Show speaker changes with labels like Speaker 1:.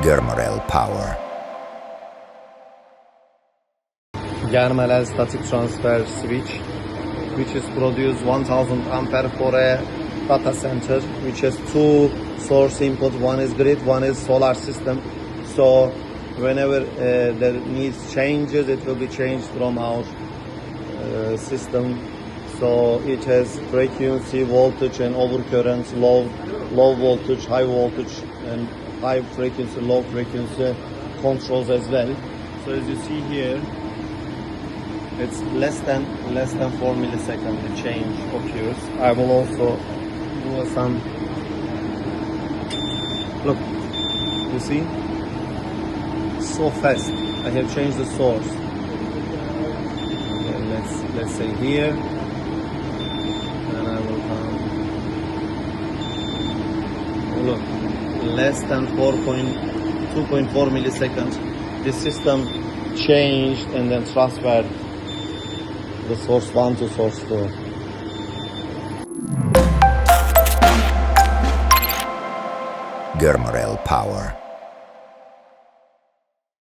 Speaker 1: Germarel power.
Speaker 2: Germarel static transfer switch, which is produce 1000 ampere for a data center, which has two source input. One is grid, one is solar system. So whenever there needs changes, it will be changed from our system. So it has frequency, voltage, and overcurrent, low voltage, high voltage, and high frequency, low frequency controls as well. So as you see here, it's less than 4 milliseconds the change occurs. I will also do some. Look, you see, so fast. I have changed the source. Okay, let's say here, and I will come. Look, less than 2.4 milliseconds. The system changed and then transferred the source 1 to source 2.
Speaker 1: Germarel power.